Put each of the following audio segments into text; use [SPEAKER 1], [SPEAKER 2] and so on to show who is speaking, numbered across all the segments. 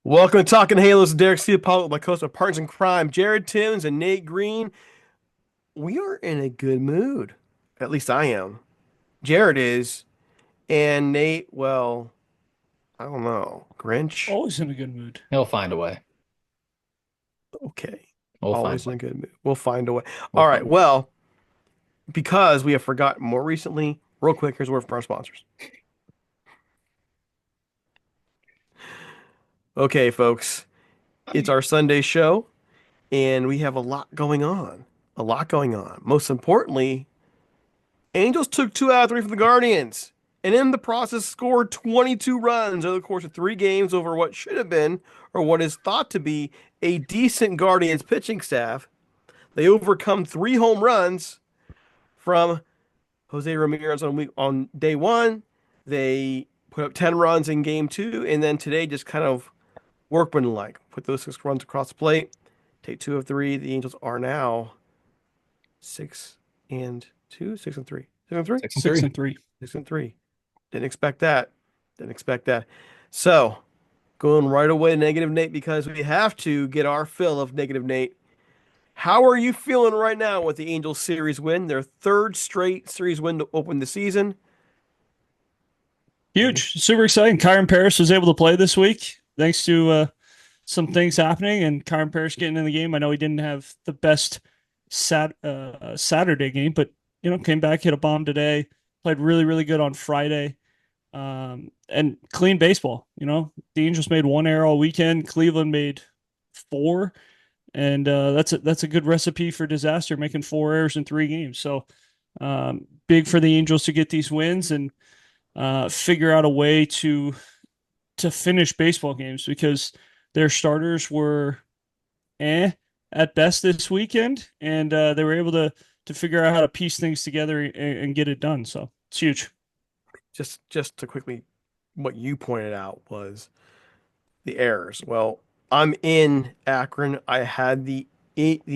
[SPEAKER 1] Welcome to Talking Halos. Derek Ciapola with my co-host of Partners in Crime, Jared Timms and Nate Green. We are in a good mood. At least I am. Jared is, and Nate, well, I don't know. Grinch?
[SPEAKER 2] Always in a good mood.
[SPEAKER 3] He'll find a way.
[SPEAKER 1] Okay.
[SPEAKER 3] We'll find a
[SPEAKER 1] Always in
[SPEAKER 3] way.
[SPEAKER 1] a good mood. We'll find a way.
[SPEAKER 3] We'll
[SPEAKER 1] All right.
[SPEAKER 3] find a way.
[SPEAKER 1] Well, because we have forgotten more recently, real quick, here's a word from our sponsors. Okay, folks. It's our Sunday show, and we have a lot going on. A lot going on. Most importantly, Angels took 2 out of 3 from the Guardians, and in the process scored 22 runs over the course of 3 games over what should have been, or what is thought to be, a decent Guardians pitching staff. They overcome 3 home runs from Jose Ramirez on day one. They put up 10 runs in game two, and then today just kind of workmanlike. Put those 6 runs across the plate, take 2 of 3. The Angels are now 6-2, 6-3, 6-3.
[SPEAKER 3] Six and
[SPEAKER 2] Six
[SPEAKER 3] three.
[SPEAKER 2] and three.
[SPEAKER 1] 6-3. Didn't expect that. Didn't expect that. So, going right away to negative Nate because we have to get our fill of negative Nate. How are you feeling right now with the Angels series win? Their third straight series win to open the season. Any-
[SPEAKER 2] Huge. Super exciting. Kyron Paris was able to play this week thanks to some things happening and Kyron Paris getting in the game. I know he didn't have the best Saturday game, but came back, hit a bomb today, played really, really good on Friday. And clean baseball. The Angels made one error all weekend. Cleveland made four. And that's a good recipe for disaster, making 4 errors in 3 games. So big for the Angels to get these wins and figure out a way to finish baseball games because their starters were at best this weekend, and they were able to figure out how to piece things together and get it done. So it's huge.
[SPEAKER 1] just to quickly, what you pointed out was the errors. Well, I'm in Akron. I had the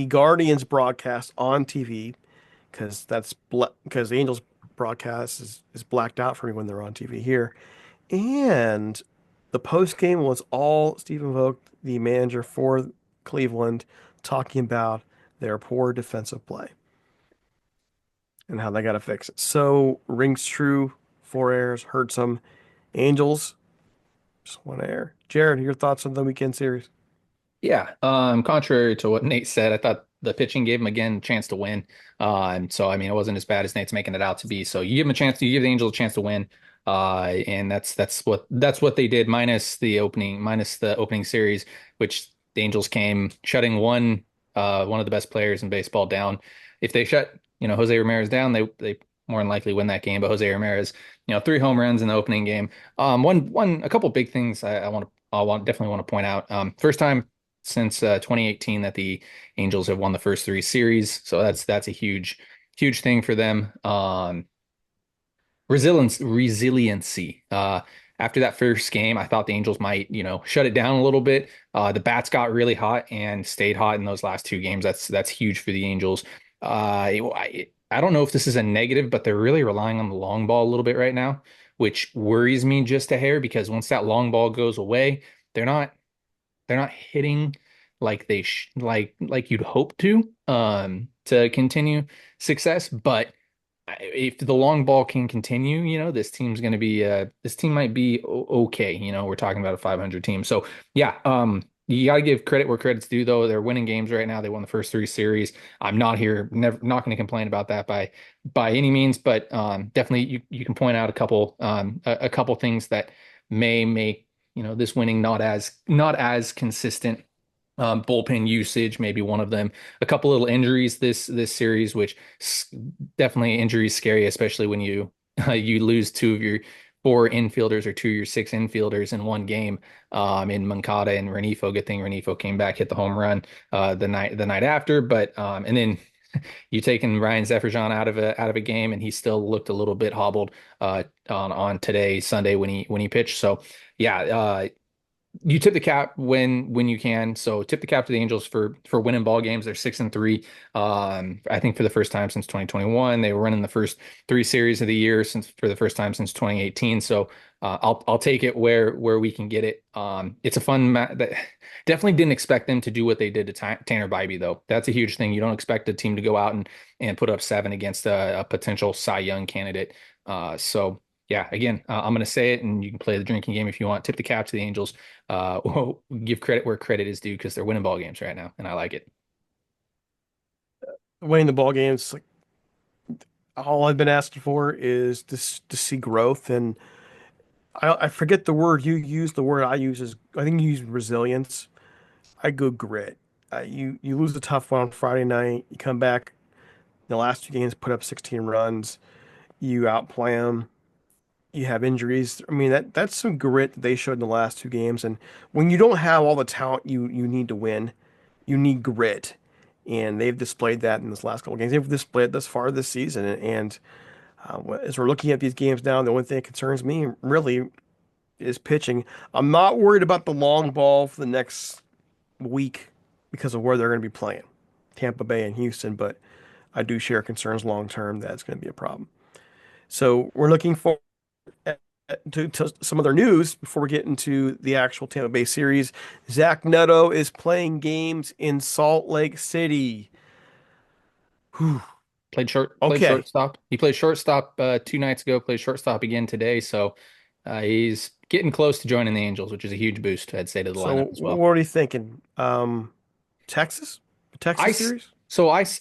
[SPEAKER 1] Guardians broadcast on TV because because the Angels broadcast is blacked out for me when they're on TV here. And the post game was all Stephen Vogt, the manager for Cleveland, talking about their poor defensive play and how they got to fix it. So rings true. 4 errors, heard some Angels, just 1 error. Jared, your thoughts on the weekend series?
[SPEAKER 3] Yeah. Contrary to what Nate said, I thought the pitching gave him again a chance to win. So I mean, it wasn't as bad as Nate's making it out to be. So you give him a chance you give the Angels a chance to win. And that's what they did, minus the opening series, which the Angels came shutting one of the best players in baseball down. If they shut, Jose Ramirez down, they more than likely win that game. But Jose Ramirez, 3 home runs in the opening game. A couple big things definitely want to point out. First time since 2018 that the Angels have won the first 3 series, so that's a huge thing for them. Resiliency. After that first game, I thought the Angels might, shut it down a little bit. The bats got really hot and stayed hot in those last 2 games. That's huge for the Angels. I don't know if this is a negative, but they're really relying on the long ball a little bit right now, which worries me just a hair because once that long ball goes away, they're not they're not hitting like they sh like you'd hope to continue success. But if the long ball can continue, this team might be okay. We're talking about a 500 team. So yeah, you got to give credit where credit's due though. They're winning games right now. They won the first 3 series. I'm never not going to complain about that by any means, but definitely you can point out a couple things that may make this winning not as consistent. Bullpen usage, maybe one of them. A couple little injuries this series, which definitely injuries scary, especially when you you lose 2 of your 4 infielders or 2 of your 6 infielders in one game. In Moncada and Renifo. Good thing Renifo came back, hit the home run the night after. But and then you taking Ryan Zefferson out of a game, and he still looked a little bit hobbled on today Sunday when he pitched. So yeah, you tip the cap when you can. So tip the cap to the Angels for winning ball games. They're 6-3. I think for the first time since 2021, they were running the first three series of the year since for the first time since 2018. So I'll take it where we can get it. It's a fun that definitely didn't expect them to do what they did to Tanner Bybee though. That's a huge thing. You don't expect a team to go out and put up 7 against a potential Cy Young candidate. So yeah, again, I'm going to say it, and you can play the drinking game if you want. Tip the cap to the Angels. We'll give credit where credit is due because they're winning ball games right now, and I like it.
[SPEAKER 1] Winning the ball games, like all I've been asking for is to see growth. And I forget the word you use. The word I use is I think you use resilience. I go grit. You lose a tough one on Friday night. You come back the last 2 games, put up 16 runs. You outplay them. You have injuries. I mean that's some grit that they showed in the last 2 games. And when you don't have all the talent you need to win, you need grit. And they've displayed that in this last couple of games. They've displayed it thus far this season. And as we're looking at these games now, the only thing that concerns me really is pitching. I'm not worried about the long ball for the next week because of where they're going to be playing, Tampa Bay and Houston. But I do share concerns long term that it's going to be a problem. So we're looking forward to some other news before we get into the actual Tampa Bay series. Zack Neto is playing games in Salt Lake City. Whew.
[SPEAKER 3] Played
[SPEAKER 1] Okay,
[SPEAKER 3] shortstop. He played shortstop 2 nights ago. Played shortstop again today. So he's getting close to joining the Angels, which is a huge boost, I'd say, to the
[SPEAKER 1] so
[SPEAKER 3] lineup as well.
[SPEAKER 1] what are you thinking? Texas, the
[SPEAKER 3] I
[SPEAKER 1] Texas
[SPEAKER 3] s-
[SPEAKER 1] series.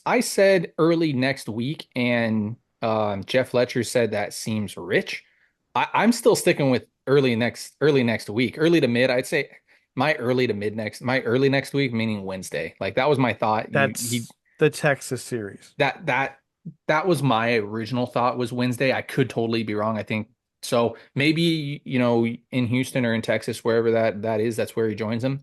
[SPEAKER 3] I said early next week, and Jeff Fletcher said that seems rich. I'm still sticking with early next week, early to mid. I'd say my early next week, meaning Wednesday. Like that was my thought. He
[SPEAKER 1] That's the Texas series.
[SPEAKER 3] that that that was my original thought was Wednesday. I could totally be wrong. I think so. Maybe in Houston or in Texas, wherever that is, that's where he joins them.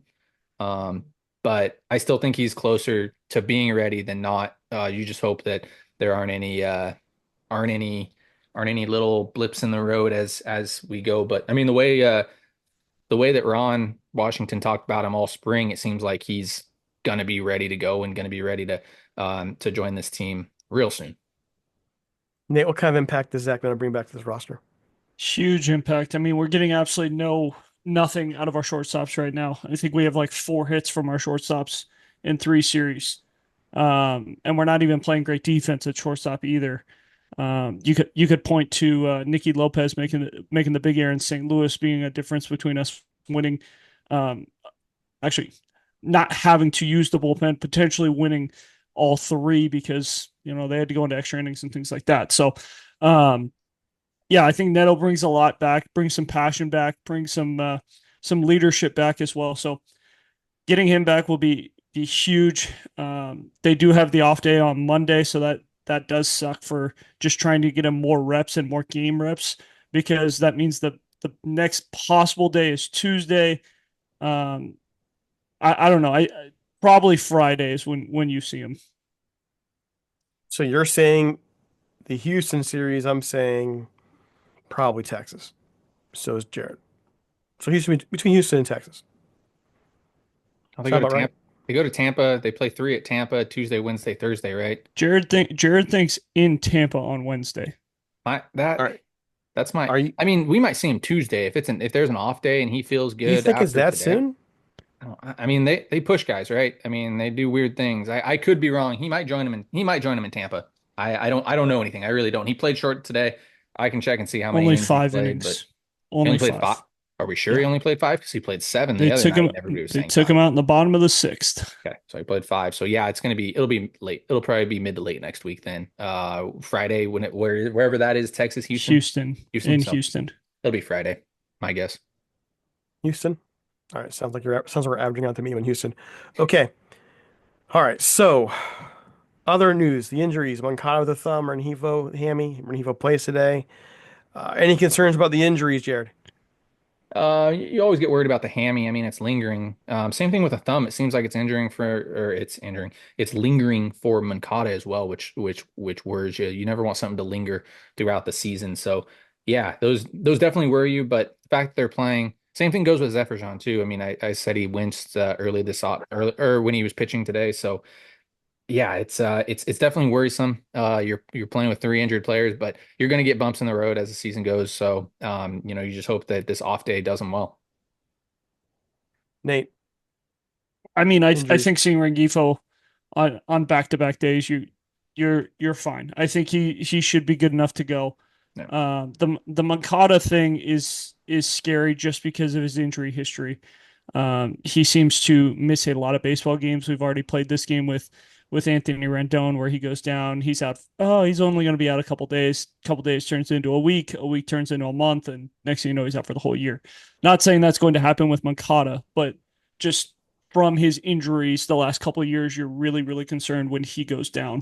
[SPEAKER 3] Um, but I still think he's closer to being ready than not. You just hope that there aren't any aren't any little blips in the road as we go. But I mean the way that Ron Washington talked about him all spring, it seems like he's gonna be ready to go and gonna be ready to join this team real soon.
[SPEAKER 1] Nate, what kind of impact does Zach going to bring back to this roster?
[SPEAKER 2] Huge impact. I mean, we're getting absolutely nothing out of our shortstops right now. I think we have like 4 hits from our shortstops in 3 series. And we're not even playing great defense at shortstop either. You could point to Nicky Lopez making the big error in St. Louis being a difference between us winning, um, actually not having to use the bullpen, potentially winning all 3 because they had to go into extra innings and things like that. So um, yeah, I think Neto brings a lot back, brings some passion back, brings some leadership back as well. So getting him back will be huge. They do have the off day on Monday, so that does suck for just trying to get him more reps and more game reps because that means the next possible day is Tuesday. Um, I don't know. I probably Fridays when you see him.
[SPEAKER 1] So you're saying the Houston series. I'm saying probably Texas. So is Jared. So Houston between Houston and Texas.
[SPEAKER 3] Oh, they go
[SPEAKER 1] Sound
[SPEAKER 3] to
[SPEAKER 1] about right?
[SPEAKER 3] Tampa. They go to Tampa. They play 3 at Tampa Tuesday, Wednesday, Thursday, right?
[SPEAKER 2] Jared thinks in Tampa on Wednesday.
[SPEAKER 3] My
[SPEAKER 1] All
[SPEAKER 3] that
[SPEAKER 1] right.
[SPEAKER 3] that's my.
[SPEAKER 1] Are you
[SPEAKER 3] I mean, we might see him Tuesday if there's an off day and he feels
[SPEAKER 1] you
[SPEAKER 3] good
[SPEAKER 1] think it's
[SPEAKER 3] after
[SPEAKER 1] that
[SPEAKER 3] today.
[SPEAKER 1] soon?
[SPEAKER 3] I mean, they push guys, right? I mean, they do weird things. I could be wrong. He might join him in Tampa. I don't know anything. I really don't. He played short today. I can check and see how many
[SPEAKER 2] Only
[SPEAKER 3] innings he
[SPEAKER 2] five
[SPEAKER 3] played, but
[SPEAKER 2] innings.
[SPEAKER 3] he
[SPEAKER 2] Only
[SPEAKER 3] only played five.
[SPEAKER 2] five.
[SPEAKER 3] Are we sure
[SPEAKER 2] Yeah.
[SPEAKER 3] he only played 5? Because he played 7 the
[SPEAKER 2] They
[SPEAKER 3] other
[SPEAKER 2] took
[SPEAKER 3] night
[SPEAKER 2] him
[SPEAKER 3] whenever we were
[SPEAKER 2] they
[SPEAKER 3] saying
[SPEAKER 2] took
[SPEAKER 3] 5.
[SPEAKER 2] him out in the bottom of the sixth.
[SPEAKER 3] Okay, so he played 5. So yeah, it'll be late. It'll probably be mid to late next week then. Friday wherever that is, Texas, Houston,
[SPEAKER 2] Houston
[SPEAKER 3] Houston.
[SPEAKER 2] in
[SPEAKER 3] So
[SPEAKER 2] Houston.
[SPEAKER 3] it'll be Friday, my guess.
[SPEAKER 1] Houston? All right. Sounds like we're averaging out to meet him in Houston. Okay. All right. So other news: the injuries. Moncada with a thumb, Rengifo hammy. Rengifo plays today. Any concerns about the injuries, Jared?
[SPEAKER 3] You always get worried about the hammy. I mean, it's lingering. Same thing with a thumb. It seems like it's lingering for Moncada as well, which worries you. You never want something to linger throughout the season. So yeah, those definitely worry you. But the fact that they're playing, Same thing goes with Zephyr too. I mean, I said he winced early or when he was pitching today. So yeah, it's definitely worrisome. You're playing with three injured players, but you're going to get bumps in the road as the season goes. So you just hope that this off day does them well.
[SPEAKER 1] Nate,
[SPEAKER 2] I mean, I
[SPEAKER 1] injuries.
[SPEAKER 2] think seeing Rengifo on back to back days, you're fine. I think he should be good enough to go.
[SPEAKER 3] Yeah.
[SPEAKER 2] The Mancada thing is scary just because of his injury history. He seems to miss a lot of baseball games. We've already played this game with Anthony Rendon where he goes down. He's out. Oh, he's only going to be out a couple days. Couple days turns into a week. A week turns into a month, and next thing you know, he's out for the whole year. Not saying that's going to happen with Mancada, but just from his injuries the last couple of years, you're really concerned when he goes down.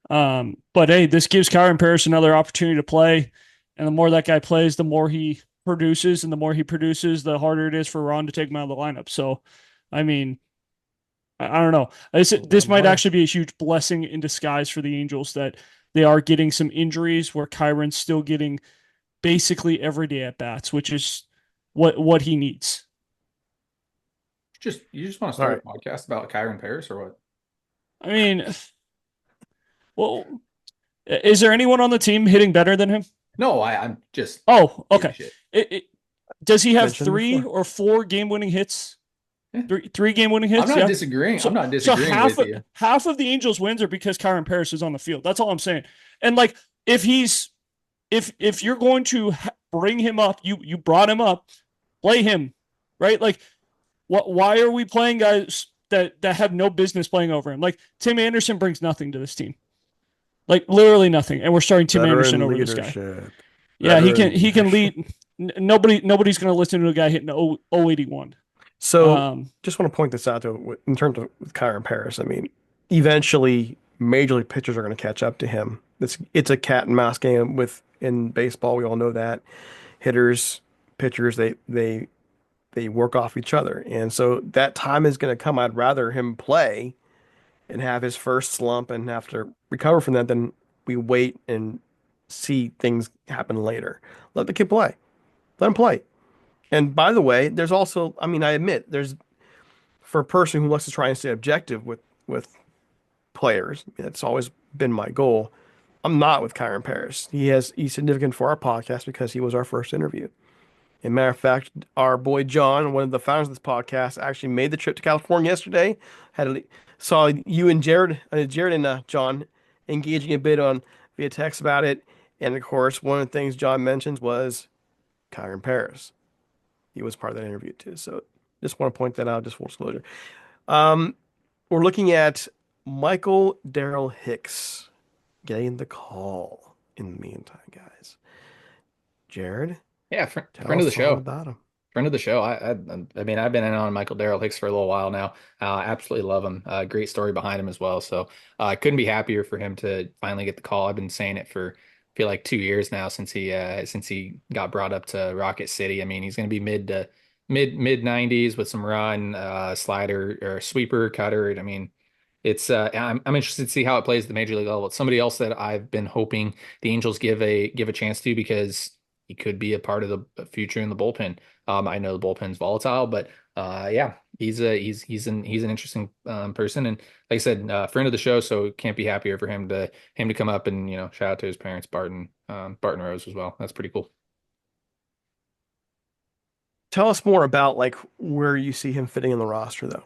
[SPEAKER 2] But hey, this gives Kyron Paris another opportunity to play, and the more that guy plays, the more he produces, and the more he produces, the harder it is for Ron to take him out of the lineup. So, I mean, I don't know. This might
[SPEAKER 1] Money.
[SPEAKER 2] actually be a huge blessing in disguise for the Angels that they are getting some injuries where Kyron's still getting basically everyday at bats, which is what he needs.
[SPEAKER 3] Just you just want to
[SPEAKER 1] All
[SPEAKER 3] start
[SPEAKER 1] right.
[SPEAKER 3] a podcast about Kyron Paris or what?
[SPEAKER 2] I mean, well, is there anyone on the team hitting better than him?
[SPEAKER 3] No, I'm just
[SPEAKER 2] Oh,
[SPEAKER 3] giving a
[SPEAKER 2] okay.
[SPEAKER 3] shit.
[SPEAKER 2] Does he have
[SPEAKER 1] Mentioned
[SPEAKER 2] three
[SPEAKER 1] before.
[SPEAKER 2] or four game-winning hits?
[SPEAKER 3] Yeah.
[SPEAKER 2] Three game-winning
[SPEAKER 3] I'm
[SPEAKER 2] hits.
[SPEAKER 3] not
[SPEAKER 2] Yeah.
[SPEAKER 3] disagreeing. I'm
[SPEAKER 2] So
[SPEAKER 3] not
[SPEAKER 2] so
[SPEAKER 3] disagreeing with you.
[SPEAKER 2] half of the Angels' wins are because Kyron Paris is on the field. That's all I'm saying. And like if he's if you're going to bring him up, you brought him up, play him, right? Like what? Why are we playing guys that have no business playing over him? Like Tim Anderson brings nothing to this team, like literally nothing, and we're starting Tim Anderson
[SPEAKER 1] Veteran
[SPEAKER 2] over this guy.
[SPEAKER 1] leadership.
[SPEAKER 2] Yeah,
[SPEAKER 1] Veteran
[SPEAKER 2] he can
[SPEAKER 1] leadership.
[SPEAKER 2] lead. Nobody's going to listen to a guy hitting 081.
[SPEAKER 1] So
[SPEAKER 2] Um,
[SPEAKER 1] just want to point this out though, in terms of with Kyron Paris. I mean, eventually major league pitchers are going to catch up to him. It's a cat and mouse game with in baseball. We all know that hitters, pitchers, they work off each other, and so that time is going to come. I'd rather him play and have his first slump and have to recover from that than we wait and see things happen later. Let the kid play. Let him play. And by the way, there's also, I mean, I admit, there's for a person who likes to try and stay objective with players, that's always been my goal. I'm not with Kyron Paris. He's significant for our podcast because he was our first interview. As a matter of fact, our boy John, one of the founders of this podcast, actually made the trip to California yesterday. Saw you and Jared and John engaging a bit on via text about it, and of course, one of the things John mentions was Kyron Paris. He was part of that interview too. So just want to point that out, just full disclosure. Um, we're looking at Michael Darrell Hicks getting the call in the meantime, guys. Jared,
[SPEAKER 3] Yeah,
[SPEAKER 1] tell
[SPEAKER 3] friend of the
[SPEAKER 1] us all
[SPEAKER 3] show.
[SPEAKER 1] about him.
[SPEAKER 3] Friend of the show. I mean, I've been in on Michael Darrell Hicks for a little while now. Absolutely love him. Great story behind him as well. So I couldn't be happier for him to finally get the call. I've been saying it for I feel like 2 years now since he got brought up to Rocket City. I mean, he's going to be mid 90s with some run, slider or sweeper cutter. I mean, I'm interested to see how it plays at the major league level. It's somebody else that I've been hoping the Angels give a chance to because he could be a part of the future in the bullpen. I know the bullpen's volatile, but yeah, he's an interesting person, and like I said, friend of the show, so can't be happier for him to come up and shout out to his parents, Barton Rose as well. That's pretty cool.
[SPEAKER 1] Tell us more about like where you see him fitting in the roster, though.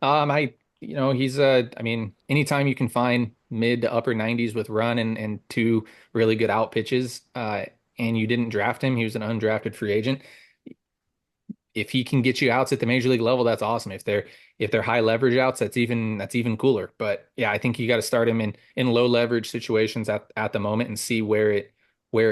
[SPEAKER 3] I he's I mean, anytime you can find mid to upper 90s with run and two really good out pitches, and you didn't draft him, he was an undrafted free agent. If he can get you outs at the major league level, that's awesome. If they're high leverage outs, that's even cooler. But yeah, I think you got to start him in low leverage situations at the moment and see where it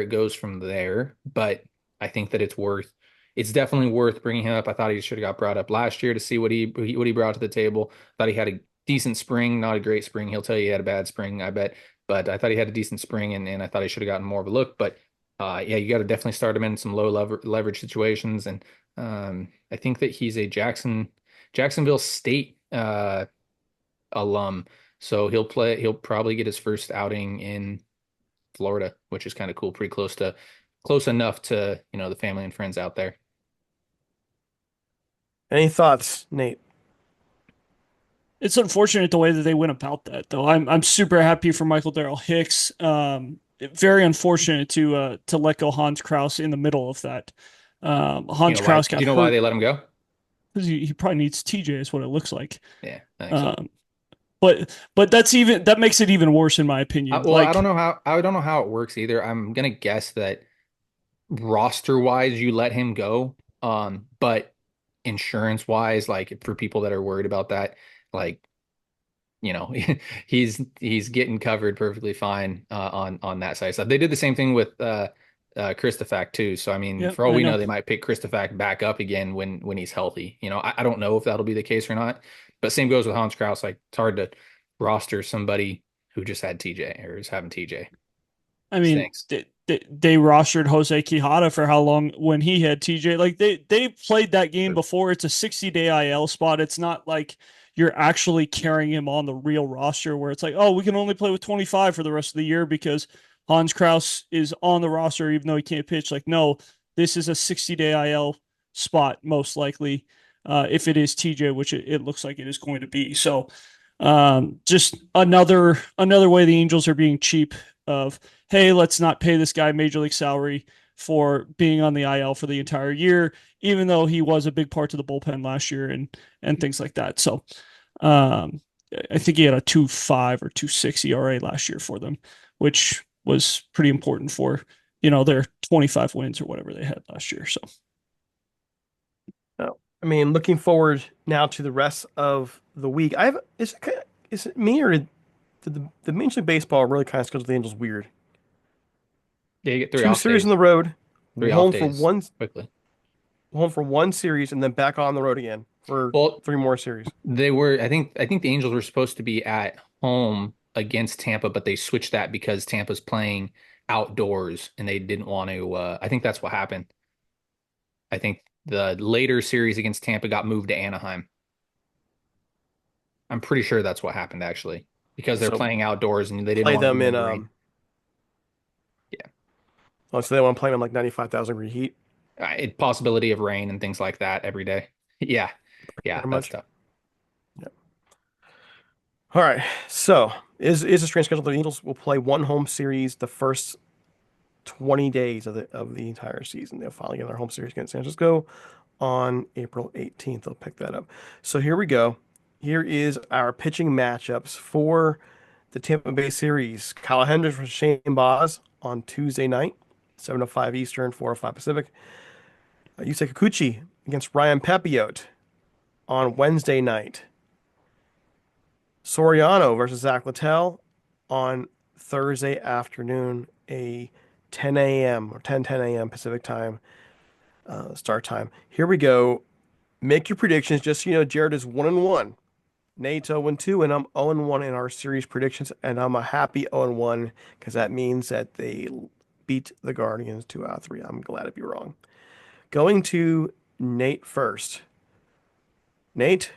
[SPEAKER 3] goes from there. But I think that it's definitely worth bringing him up. I thought he should have got brought up last year to see what he brought to the table. Thought he had a decent spring, not a great spring. He'll tell you he had a bad spring, I bet. But I thought he had a decent spring, and I thought he should have gotten more of a look. But yeah, you got to definitely start him in some low leverage situations, and I think that he's a Jacksonville State alum, so He'll probably get his first outing in Florida, which is kind of cool. Pretty close enough to the family and friends out there.
[SPEAKER 1] Any thoughts, Nate?
[SPEAKER 2] It's unfortunate the way that they went about that, though. I'm super happy for Michael Darrell Hicks. Very unfortunate to let go Hans Kraus in the middle of that.
[SPEAKER 3] You
[SPEAKER 2] Hans
[SPEAKER 3] know why?
[SPEAKER 2] Kraus
[SPEAKER 3] Do
[SPEAKER 2] got
[SPEAKER 3] you know why
[SPEAKER 2] hurt
[SPEAKER 3] they let him go?
[SPEAKER 2] because he probably needs TJ, is what it looks like.
[SPEAKER 3] Yeah, I think so.
[SPEAKER 2] Um, but that makes it even worse in my opinion.
[SPEAKER 3] Well,
[SPEAKER 2] Like,
[SPEAKER 3] I don't know how it works either. I'm gonna guess that roster wise, you let him go. But insurance wise, like for people that are worried about that, like you know, he's getting covered perfectly fine on that side. So they did the same thing with Christofac too. So I mean,
[SPEAKER 2] yeah,
[SPEAKER 3] for all
[SPEAKER 2] I
[SPEAKER 3] we
[SPEAKER 2] know.
[SPEAKER 3] know, they might pick Christofac back up again when he's healthy. You know, I don't know if that'll be the case or not. But same goes with Hans Kraus. Like it's hard to roster somebody who just had TJ or is having TJ.
[SPEAKER 2] I mean,
[SPEAKER 3] Stinks.
[SPEAKER 2] they rostered Jose Quijada for how long when he had TJ. Like they played that game before. It's a 60-day IL spot. It's not like you're actually carrying him on the real roster where it's like, oh, we can only play with 25 for the rest of the year because Hans Kraus is on the roster even though he can't pitch. Like, no, this is a 60-day IL spot most likely. If it is TJ, which it looks like it is going to be. So just another way the Angels are being cheap of, hey, let's not pay this guy major league salary for being on the IL for the entire year, even though he was a big part of the bullpen last year and things like that. So um, I think he had a 2.5 or 2.6 ERA last year for them, which was pretty important for their 25 wins or whatever they had last year. So
[SPEAKER 1] No. I mean, looking forward now to the rest of the week. Is it me or did the Major League Baseball really kind of schedules the Angels weird?
[SPEAKER 3] Yeah, you get three
[SPEAKER 1] Two
[SPEAKER 3] off
[SPEAKER 1] series on
[SPEAKER 3] days,
[SPEAKER 1] the road,
[SPEAKER 3] three off
[SPEAKER 1] home for
[SPEAKER 3] days
[SPEAKER 1] one
[SPEAKER 3] quickly.
[SPEAKER 1] home for one series, and then back on the road again for
[SPEAKER 3] Well,
[SPEAKER 1] three more series.
[SPEAKER 3] they were, I think the Angels were supposed to be at home against Tampa, but they switched that because Tampa's playing outdoors and they didn't want to I think that's what happened. I think the later series against Tampa got moved to Anaheim. I'm pretty sure that's what happened actually, because they're
[SPEAKER 1] So
[SPEAKER 3] playing outdoors and they didn't
[SPEAKER 1] play
[SPEAKER 3] want to
[SPEAKER 1] them
[SPEAKER 3] be in
[SPEAKER 1] in
[SPEAKER 3] the rain. Yeah.
[SPEAKER 1] so they want to play them in like 95,000 degree heat,
[SPEAKER 3] Possibility of rain and things like that every day. Yeah. Yeah,
[SPEAKER 1] pretty
[SPEAKER 3] that's
[SPEAKER 1] much.
[SPEAKER 3] tough.
[SPEAKER 1] Yeah. All right. So is a strange schedule. The Angels will play one home series the first 20 days of the entire season. They'll finally get their home series against San Francisco on April 18th. They'll pick that up. So here we go. Here is our pitching matchups for the Tampa Bay series. Kyle Hendricks versus Shane Baz on Tuesday night, 7:05 Eastern, 4:05 Pacific. Yusei Kikuchi against Ryan Pepiot on Wednesday night. Soriano versus Zach Littell on Thursday afternoon, a 10 a.m. or 10:10 a.m. Pacific time start time. Here we go. Make your predictions. Just so you know, Jared is 1-1. Nate's 0-2, and I'm 0-1 in our series predictions, and I'm a happy 0-1 because that means that they beat the Guardians 2 out of 3. I'm glad to be wrong. Going to Nate first. Nate,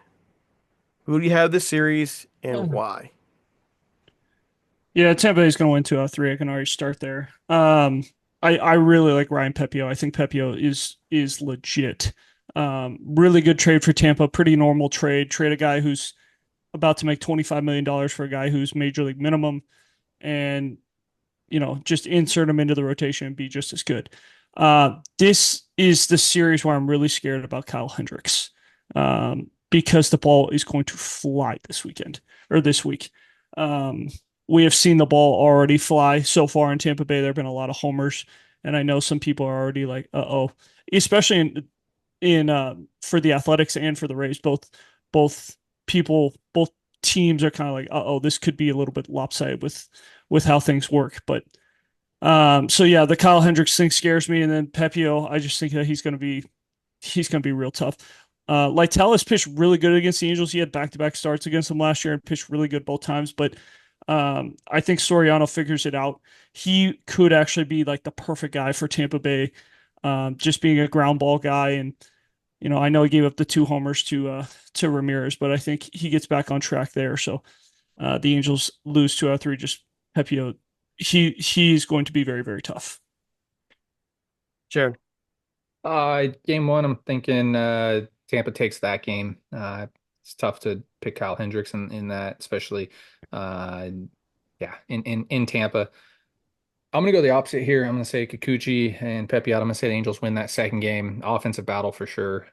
[SPEAKER 1] who do you have this series and why?
[SPEAKER 2] yeah, Tampa is going to win 2 out of 3. I can already start there. I really like Ryan Pepio. I think Pepio is legit. Really good trade for Tampa. Pretty normal trade. Trade a guy who's about to make $25 million for a guy who's major league minimum, and just insert him into the rotation and be just as good. This is the series where I'm really scared about Kyle Hendricks, because the ball is going to fly this weekend or this week. Um, we have seen the ball already fly so far in Tampa Bay. There have been a lot of homers, and I know some people are already like, "Uh oh," especially in for the Athletics and for the Rays. Both teams are kind of like, "Uh oh, this could be a little bit lopsided with how things work." But so yeah, the Kyle Hendricks thing scares me, and then Pepio, I just think that he's gonna be real tough. Lytle has pitched really good against the Angels. He had back-to-back starts against them last year and pitched really good both times. But I think Soriano figures it out. He could actually be like the perfect guy for Tampa Bay, just being a ground ball guy. And I know he gave up the 2 homers to Ramirez, but I think he gets back on track there. So the Angels lose 2 out of 3. Just Pepio, he's going to be very very tough.
[SPEAKER 1] Jared.
[SPEAKER 3] Game one, I'm thinking Tampa takes that game. It's tough to pick Kyle Hendricks in that, especially uh, yeah, in Tampa. I'm gonna go the opposite here. I'm gonna say Kikuchi and Pepiot. I'm gonna say the Angels win that second game. Offensive battle for sure.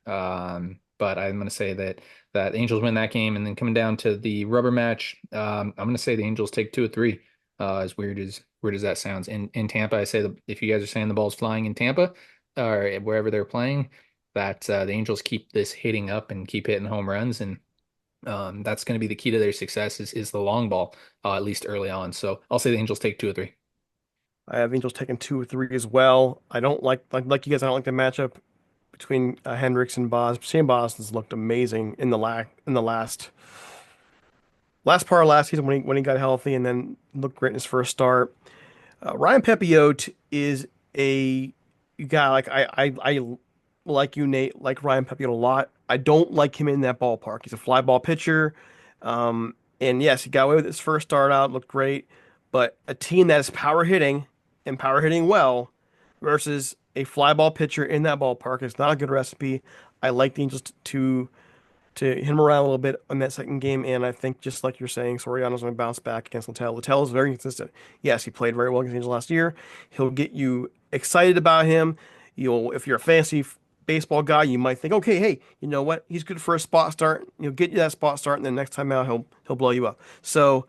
[SPEAKER 3] But I'm gonna say that the Angels win that game, and then coming down to the rubber match, I'm gonna say the Angels take 2 of 3. As weird as that sounds. In Tampa, I say if you guys are saying the ball's flying in Tampa or wherever they're playing, that the Angels keep this hitting up and keep hitting home runs, and that's going to be the key to their success is the long ball, at least early on. So I'll say the Angels take 2 of 3.
[SPEAKER 1] I have Angels taking 2 or 3 as well. I don't like you guys. I don't like the matchup between Hendricks and Bos. Shane Boston's looked amazing in the last part of last season when he got healthy, and then looked great in his first start. Ryan Pepiot is a guy I like you, Nate, like Ryan Pepiot a lot. I don't like him in that ballpark. He's a fly ball pitcher. And yes, he got away with his first start out, looked great. But a team that is power hitting and power hitting well versus a fly ball pitcher in that ballpark is not a good recipe. I like the Angels to hit him around a little bit on that second game. And I think, just like you're saying, Soriano's going to bounce back against Littell. Littell is very consistent. Yes, he played very well against the Angels last year. He'll get you excited about him. If you're a fantasy baseball guy, you might think, okay, hey, you know what? He's good for a spot start. He'll get you that spot start, and then next time out, he'll blow you up. So,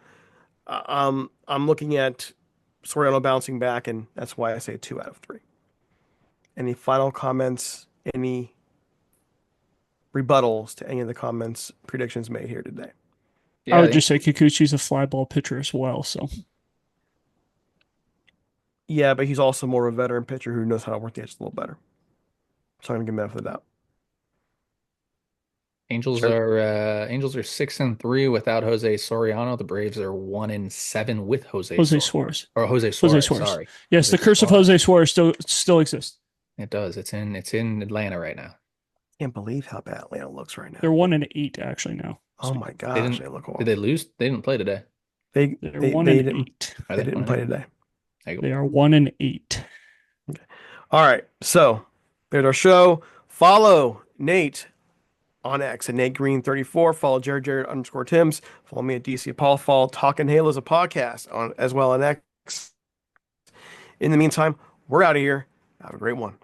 [SPEAKER 1] I'm looking at Soriano bouncing back, and that's why I say 2 out of 3. Any final comments? Any rebuttals to any of the comments predictions made here today?
[SPEAKER 2] I
[SPEAKER 3] Yeah,
[SPEAKER 2] would just say Kikuchi's a fly ball pitcher as well. So
[SPEAKER 1] Yeah, but he's also more of a veteran pitcher who knows how to work the edge a little better. So I'm gonna give him benefit of the doubt.
[SPEAKER 3] Angels
[SPEAKER 1] Sure.
[SPEAKER 3] are 6-3 without Jose Soriano. The Braves are 1-7 with Jose
[SPEAKER 2] Jose
[SPEAKER 3] Soriano
[SPEAKER 2] Suarez.
[SPEAKER 3] or Jose
[SPEAKER 2] Jose
[SPEAKER 3] Suarez.
[SPEAKER 2] Suarez.
[SPEAKER 3] Sorry,
[SPEAKER 2] Yes,
[SPEAKER 3] Jose
[SPEAKER 2] the curse of
[SPEAKER 3] Suarez.
[SPEAKER 2] Jose Suarez still exists.
[SPEAKER 3] It does. It's in Atlanta right now.
[SPEAKER 1] Can't believe how bad Atlanta looks right
[SPEAKER 2] They're
[SPEAKER 1] now.
[SPEAKER 2] 1-8 actually now.
[SPEAKER 1] Oh my
[SPEAKER 3] They
[SPEAKER 1] gosh,
[SPEAKER 3] didn't.
[SPEAKER 1] they look
[SPEAKER 3] Did
[SPEAKER 1] horrible.
[SPEAKER 3] they lose? They didn't play today.
[SPEAKER 1] They
[SPEAKER 2] They're
[SPEAKER 1] they
[SPEAKER 2] one
[SPEAKER 1] they
[SPEAKER 2] and
[SPEAKER 1] didn't
[SPEAKER 2] eight.
[SPEAKER 3] Are
[SPEAKER 1] they
[SPEAKER 3] they
[SPEAKER 1] didn't
[SPEAKER 3] one?
[SPEAKER 1] play today.
[SPEAKER 3] There you go.
[SPEAKER 2] They are 1-8.
[SPEAKER 1] Okay. All right. So there's our show. Follow Nate on X at Nate Green 34. Follow Jared underscore Tims. Follow me at DC Paul. Follow Talking Halos a podcast on as well on X. In the meantime, we're out of here. Have a great one.